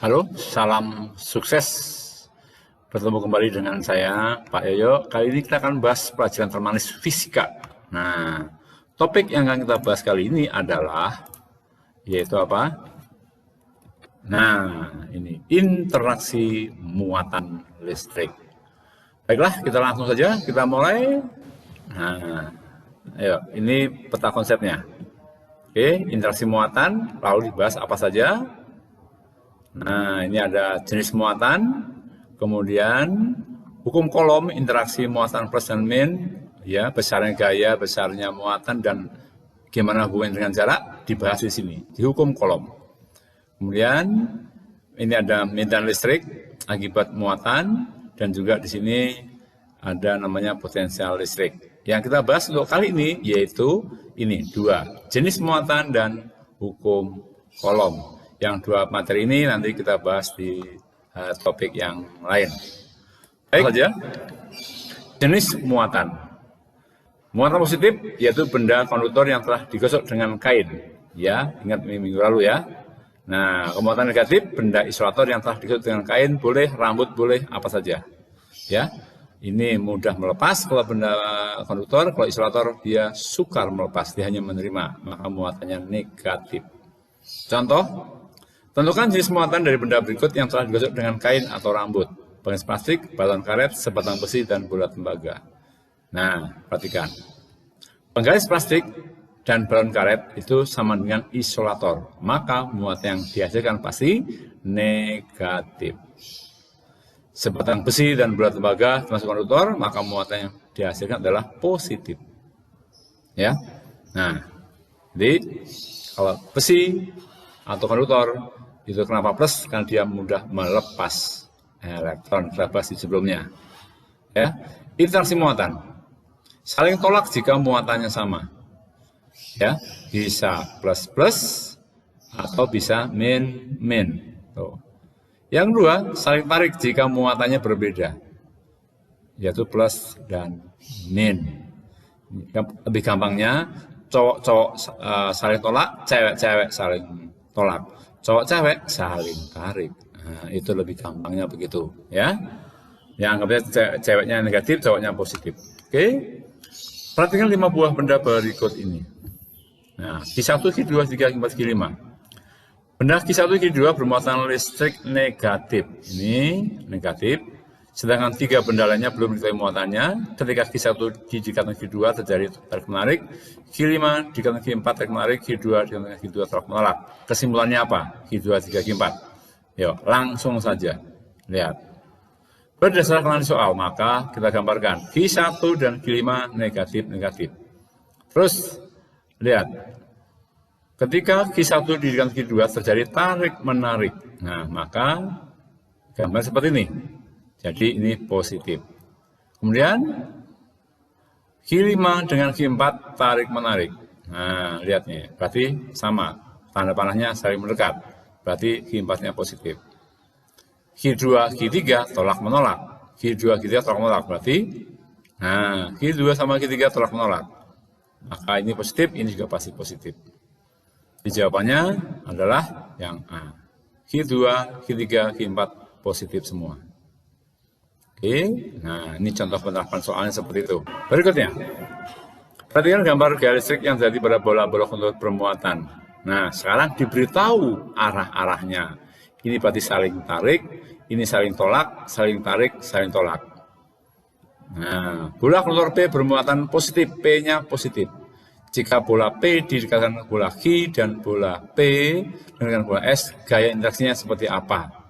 Halo, salam sukses. Bertemu kembali dengan saya, Pak Yoyo. Kali ini kita akan bahas pelajaran termanis fisika. Nah, topik yang akan kita bahas kali ini adalah, yaitu apa? Nah, ini interaksi muatan listrik. Baiklah, kita langsung saja, kita mulai. Nah, ayo, ini peta konsepnya. Oke, interaksi muatan, lalu dibahas apa saja. Nah, ini ada jenis muatan, kemudian hukum Coulomb, interaksi muatan plus dan min, ya, besarnya gaya, besarnya muatan, dan gimana hubungan dengan jarak, dibahas di sini, di hukum Coulomb. Kemudian, ini ada medan listrik akibat muatan, dan juga di sini ada namanya potensial listrik. Yang kita bahas untuk kali ini, yaitu ini, dua, jenis muatan dan hukum Coulomb. Yang dua materi ini nanti kita bahas di topik yang lain. Baik saja, jenis muatan. Muatan positif yaitu benda konduktor yang telah digosok dengan kain. Ya, ingat minggu lalu ya. Nah, muatan negatif, benda isolator yang telah digosok dengan kain, boleh rambut, boleh apa saja. Ya, ini mudah melepas kalau benda konduktor, kalau isolator dia sukar melepas, dia hanya menerima, maka muatannya negatif. Contoh, tentukan jenis muatan dari benda berikut yang telah digosok dengan kain atau rambut. Pengais plastik, balon karet, sebatang besi, dan bola tembaga. Nah, perhatikan. Penggaris plastik dan balon karet itu sama dengan isolator. Maka muatan yang dihasilkan pasti negatif. Sebatang besi dan bola tembaga termasuk konduktor, maka muatan yang dihasilkan adalah positif. Ya. Nah, jadi kalau besi atau konduktor itu kenapa plus? Karena dia mudah melepas elektron, kita bahas di sebelumnya. Ya, interaksi muatan. Saling tolak jika muatannya sama. Ya, bisa plus-plus atau bisa min-min. Yang kedua, saling tarik jika muatannya berbeda. Yaitu plus dan min. Lebih gampangnya, cowok-cowok saling tolak, cewek-cewek saling tolak. Cowok-cewek saling tarik. Nah, itu lebih gampangnya begitu, ya. Yang anggapnya ceweknya negatif, cowoknya positif. Oke. Perhatikan 5 buah benda berikut ini. Nah, Q1, Q2, Q3, Q4, Q5. Benda Q1, Q2 bermuatan listrik negatif. Ini negatif. Sedangkan 3 benda lainnya belum diketahui muatannya. Ketika Q1 didekatkan Q2 terjadi tarik menarik, Q5 didekatkan Q4 tarik menarik, Q2 didekatkan Q2 tarik menolak. Kesimpulannya apa? Q2, 3, Q4. Yuk, langsung saja. Lihat. Berdasarkan soal, maka kita gambarkan Q1 dan Q5 negatif-negatif. Terus, lihat. Ketika Q1 didekatkan Q2 terjadi tarik menarik. Nah, maka gambar seperti ini. Jadi ini positif. Kemudian Q5 dengan Q4 tarik-menarik. Nah, lihat nih, berarti sama. Tanda panahnya saling mendekat. Berarti Q4-nya positif. Q2, Q3 tolak-menolak. Q2, Q3 tolak-menolak. Berarti, nah, Q2 sama Q3 tolak-menolak. Maka ini positif, ini juga pasti positif. Jadi jawabannya adalah yang A. Q2, Q3, Q4 positif semua. Oke, nah ini contoh penerapan soalnya seperti itu. Berikutnya, perhatikan gambar gaya listrik yang terjadi pada bola-bola konduktor bermuatan. Nah, sekarang diberitahu arah-arahnya. Ini berarti saling tarik, ini saling tolak, saling tarik, saling tolak. Nah, bola konduktor P bermuatan positif, P-nya positif. Jika bola P didekatkan bola Q dan bola P dengan bola S, gaya interaksinya seperti apa?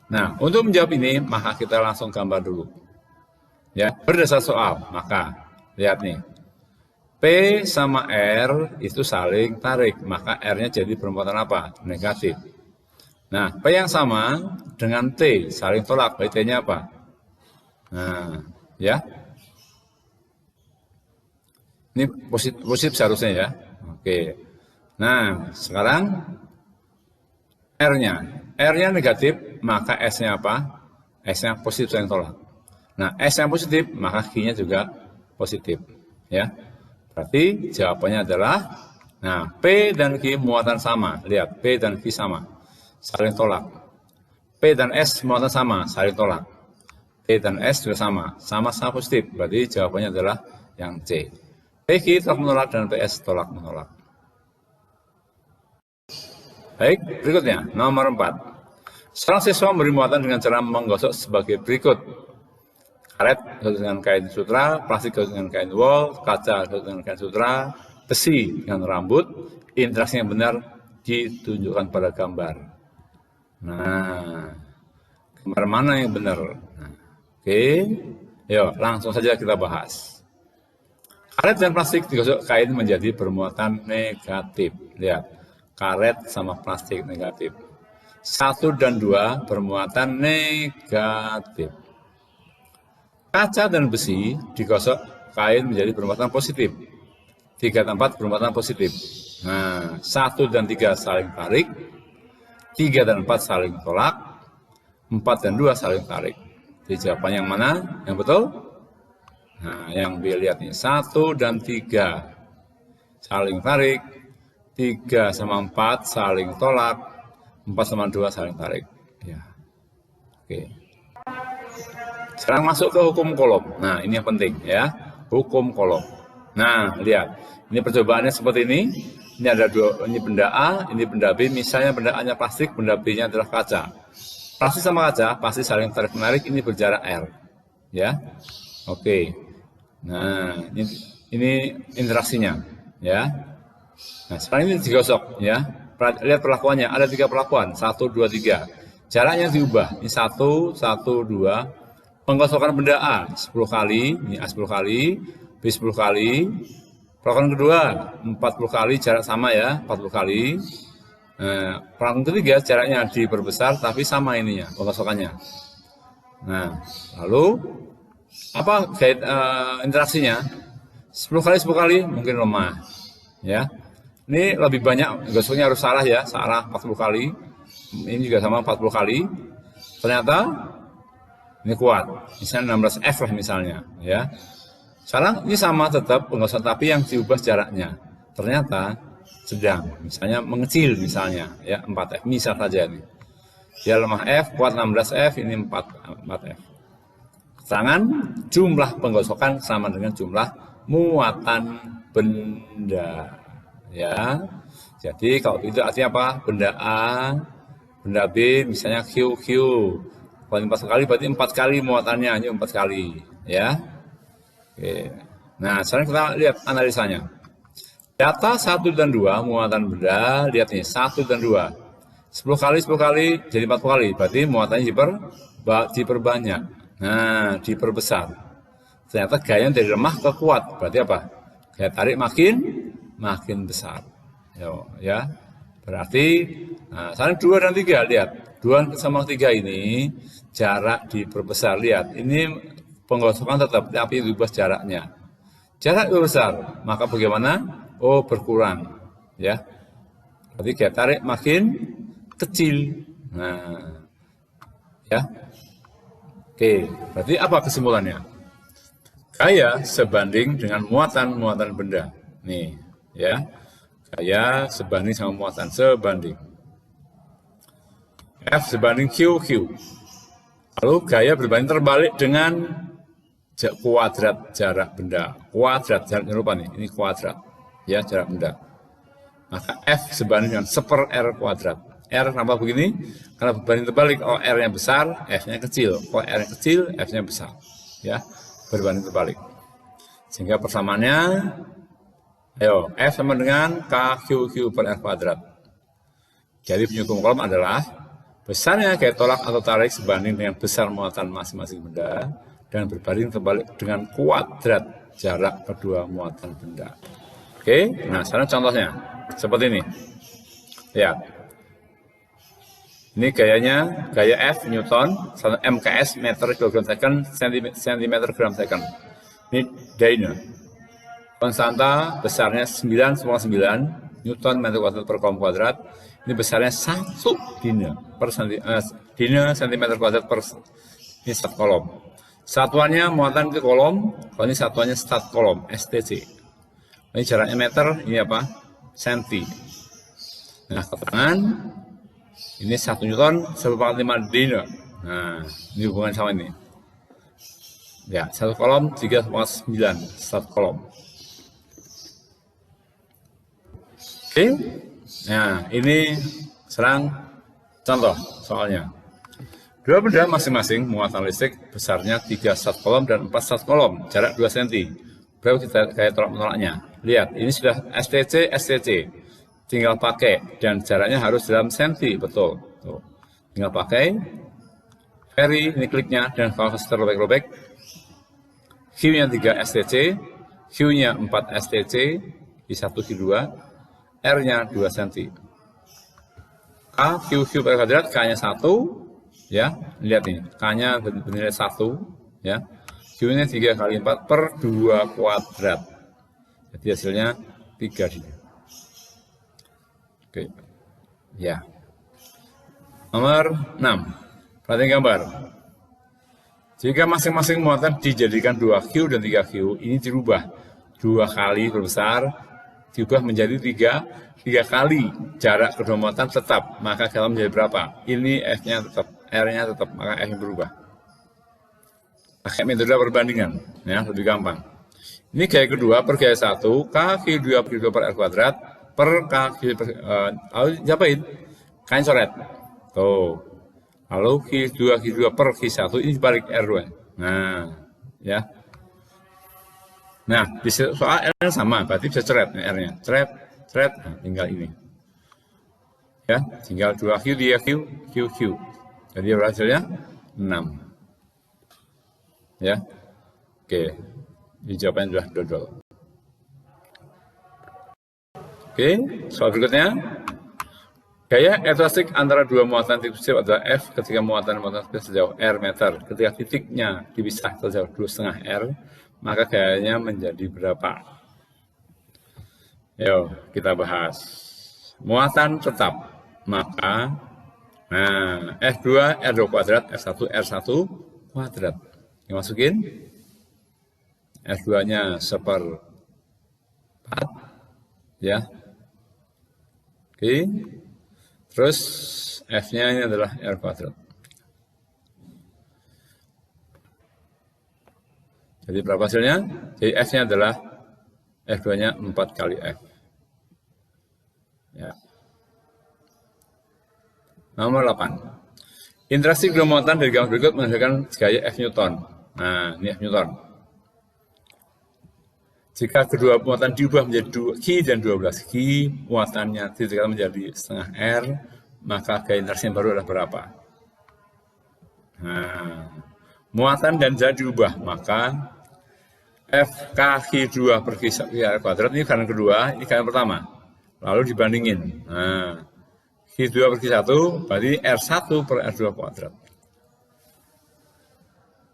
Nah, untuk menjawab ini, maka kita langsung gambar dulu. Ya, berdasar soal, maka lihat nih. P sama R itu saling tarik, maka R-nya jadi bermuatan apa? Negatif. Nah, P yang sama dengan T saling tolak, berarti T-nya apa? Nah, ya. Ini positif seharusnya ya. Oke. Nah, sekarang R-nya. R-nya negatif, maka S-nya apa? S-nya positif saling tolak. Nah, S-nya positif, maka Q-nya juga positif. Ya. Berarti jawabannya adalah, nah, P dan Q muatan sama. Lihat, P dan Q sama. Saling tolak. dan S muatan sama, saling tolak. P dan S juga sama-sama positif. Berarti jawabannya adalah yang C. PQ tolak menolak dan PS tolak menolak. Baik, berikutnya nomor 4. Seorang siswa memberi muatan dengan cara menggosok sebagai berikut. Karet digosok dengan kain sutra, plastik digosok dengan kain wol, kaca digosok dengan kain sutra, besi dengan rambut. Interaksi yang benar ditunjukkan pada gambar. Nah, gambar mana yang benar? Nah, oke, yuk langsung saja kita bahas. Karet dan plastik digosok kain menjadi bermuatan negatif. Lihat, karet sama plastik negatif. 1 dan 2 bermuatan negatif. Kaca dan besi digosok kain menjadi bermuatan positif. 3 dan 4 bermuatan positif. Nah, 1 dan 3 saling tarik. 3 dan 4 saling tolak. 4 dan 2 saling tarik. Jadi jawaban yang mana? Yang betul? Nah, yang dilihat nih, 1 dan 3 saling tarik, 3 sama 4 saling tolak, 4 sama 2 saling tarik. Ya. Oke. Sekarang masuk ke hukum kolom. Nah, ini yang penting ya, hukum kolom. Nah, lihat, ini percobaannya seperti ini. Ini ada dua, ini benda A, ini benda B. Misalnya benda A-nya plastik, benda B-nya adalah kaca. Plastik sama kaca pasti saling tarik-menarik, ini berjarak R. Ya. Oke. Nah, ini interaksinya, ya. Nah, sekarang ini digosok, ya. Lihat perlakuannya, ada 3 perlakuan, 1, 2, 3. Jaraknya diubah, ini 1, 1, 2. Penggosokan benda A 10 kali, ini A 10 kali, B 10 kali. Perlakuan kedua 40 kali, jarak sama ya, 40 kali. Nah, perlakuan ketiga jaraknya diperbesar, tapi sama ininya, penggosokannya. Nah, lalu apa interaksinya? 10 kali 10 kali mungkin lemah, ya. Ini lebih banyak, gosoknya harus salah ya, salah 40 kali. Ini juga sama 40 kali. Ternyata ini kuat, misalnya 16F lah misalnya, ya. Sekarang ini sama tetap penggosokan, tapi yang diubah jaraknya. Ternyata sedang, misalnya mengecil misalnya, ya 4F, misal saja nih. Dia lemah F, kuat 16F, ini 4F. Keterangan jumlah penggosokan sama dengan jumlah muatan benda. Ya, jadi kalau itu artinya apa? Benda A, benda B, misalnya QQ. Kalau 4 kali berarti 4 kali muatannya, ini 4 kali. Ya. Oke. Nah, sekarang kita lihat analisanya. Data 1 dan 2 muatan benda, lihat nih, 1 dan 2. 10 kali 10 kali jadi 40 kali, berarti muatannya diperbanyak. Nah, diperbesar. Ternyata gaya dari lemah ke kuat, berarti apa? Gaya tarik makin besar. Ya. Berarti nah, sekarang 2 dan 3, lihat. 2 sama 3 ini jarak diperbesar, lihat. Ini penggosokan tetap, tapi diubah jaraknya. Jarak besar, maka bagaimana? Oh, berkurang. Ya. Berarti gaya tarik makin kecil. Nah, ya. Oke, berarti apa kesimpulannya? Gaya sebanding dengan muatan-muatan benda. Nih, ya. Gaya sebanding sama muatan, sebanding. F sebanding QQ. Lalu gaya berbanding terbalik dengan kuadrat jarak benda. Kuadrat, jaraknya lupa nih, ini kuadrat. Ya, jarak benda. Maka F sebanding dengan 1/r kuadrat. R kenapa begini? Karena berbanding terbalik. Oh, R-nya besar, F-nya kecil. Oh, R-nya kecil, F-nya besar. Ya, berbanding terbalik. Sehingga persamaannya, ayo, F sama dengan KQQ per R kuadrat. Jadi penyukum kolom adalah besarnya gaya tolak atau tarik sebanding dengan besar muatan masing-masing benda dan berbanding terbalik dengan kuadrat jarak kedua muatan benda. Oke, nah sekarang contohnya seperti ini. Lihat. Ini gayanya, gaya F, Newton, MKS, meter, kilogram second, sentimeter, gram second. Ini dyna. Konstanta besarnya 9,9 Newton meter kuadrat per kolom kuadrat. Ini besarnya 1 dyna per dyna sentimeter kuadrat per ini stat kolom. Satuannya muatan ke kolom, kalau ini satuannya stat kolom, STC. Ini jaraknya meter, ini apa? Senti. Nah, keterangan Ini 1 Newton 1,5 dino. Nah, ini hubungan sama ini. Ya, 1 kolom 3,9 1 kolom. Oke. Nah, ini sekarang contoh soalnya. Dua benda masing-masing muatan listrik besarnya 3 sat kolom dan 4 sat kolom, jarak 2 cm. Berapa kita kayak tolak-menolaknya? Lihat, ini sudah STC. Tinggal pakai, dan jaraknya harus dalam senti, betul. Tuh. Tinggal pakai, vary, ini kliknya, dan kalau terlobek-lobek, Q-nya 3 STC, Q-nya 4 STC, I1, Q2, R-nya 2 cm. K, Q per kuadrat, K-nya 1, ya, lihat ini, K-nya bernilai 1, ya, Q-nya 3 kali 4 per 2 kuadrat. Jadi hasilnya 3 di sini. Oke, ya. Nomor 6, perhatikan gambar. Jika masing-masing muatan dijadikan 2Q dan 3Q, ini dirubah 2 kali berbesar, diubah menjadi 3 kali jarak kedua muatan tetap, maka kalau menjadi berapa? Ini F-nya tetap, R-nya tetap, maka F-nya berubah. Pakai metode perbandingan, ya, lebih gampang. Ini gaya kedua per gaya 1, K Q2 per R kuadrat per K Q per, lalu diapain? Kain coret. Tuh. Lalu Q2 per Q1, ini dibalik R2. Nah, ya. Nah, di soal R sama, berarti bisa coret R-nya. Coret, nah, tinggal ini. Ya, tinggal 2Q, 3Q, QQ. Jadi hasilnya 6. Ya. Oke. Di jawabannya adalah dodol. Oke, soal berikutnya. Gaya elektrostik antara dua muatan titik positif adalah F ketika muatan sejauh R meter. Ketika titiknya dipisah sejauh 2,5 R, maka gayanya menjadi berapa? Yuk, kita bahas. Muatan tetap, maka nah, F2, R2 kuadrat, F1, R1 kuadrat. Dimasukin F2-nya 1/4, ya. Oke. Terus F-nya ini adalah R kuadrat. Jadi berapa hasilnya? Jadi F-nya adalah F2-nya 4 kali F. Ya. Nomor 8. Interaksi kedua muatan dari gambar berikut menghasilkan gaya F Newton. Nah, ini F Newton. Jika kedua muatan diubah menjadi Q dan 12 Q, muatannya titik menjadi setengah R, maka gaya interaksi yang baru adalah berapa? Nah, muatan dan jarak diubah, maka FKQ2 per Q kuadrat ini kanan kedua, ini kanan pertama. Lalu dibandingin. Nah, Q2 per Q1 berarti R1 per R2 kuadrat.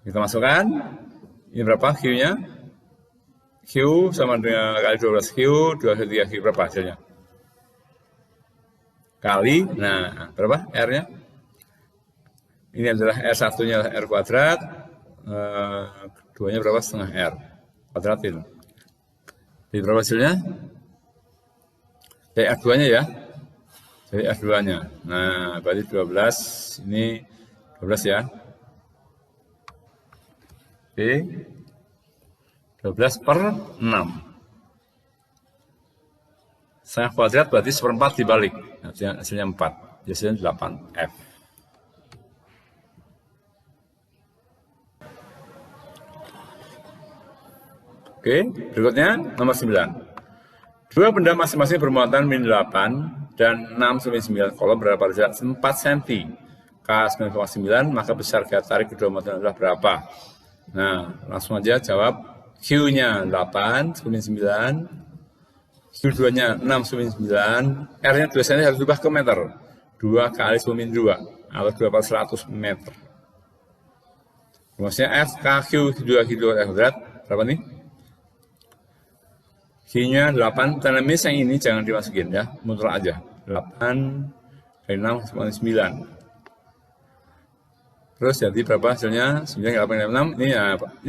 Kita masukkan, ini berapa Q-nya? Q sama dengan kali 12Q, 2/3Q berapa hasilnya? Kali, nah berapa R-nya? Ini adalah R1-nya R kuadrat, keduanya berapa? Setengah R kuadratin. Jadi berapa hasilnya? Jadi R2-nya ya. Jadi R2-nya. Nah, berarti 12, ini 12 ya. Oke. 12 per 6. Setengah kuadrat berarti 1/4 dibalik. Hasilnya 4. Hasilnya 8F. Oke, berikutnya nomor 9. Dua benda masing-masing bermuatan min 8 dan 6/9 kolom berada pada jarak 4 cm. K 9,9, maka besar gaya tarik kedua muatan adalah berapa? Nah, langsung aja jawab. Q-nya 8/9, Q2-nya 6/9, R-nya 2 cm harus berubah ke meter. 2 kali 10⁻², atau 2/100 meter. Maksudnya F, K, Q, 2 R kuadrat, berapa nih? Q-nya 8, tanda minus yang ini jangan dimasukin ya, mutlak aja. 8 kali 6/9. Terus jadi berapa hasilnya? 9 kali 8 kali 6,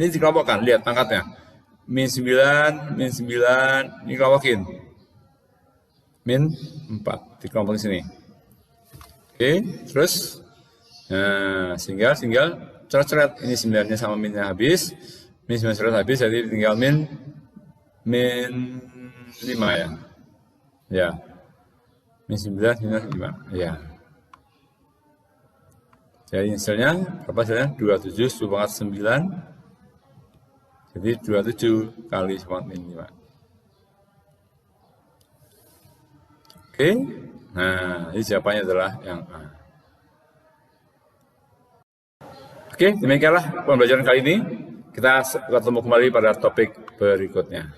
ini dikelompokkan, lihat pangkatnya. Min 9, ini kelompokin. Min 4, dikelompokin sini. Oke, terus nah, tinggal coret-coret ini 9-nya sama minnya habis. Min 9 coret habis, jadi tinggal min 5 ya. Ya. Min 9 minus 5. Ya. Jadi hasilnya berapa hasilnya? 27 seperempat 9. Jadi 27 kali seperempat min 5. Oke. Nah, ini jawabannya adalah yang A. Oke, demikianlah pembelajaran kali ini. Kita ketemu kembali pada topik berikutnya.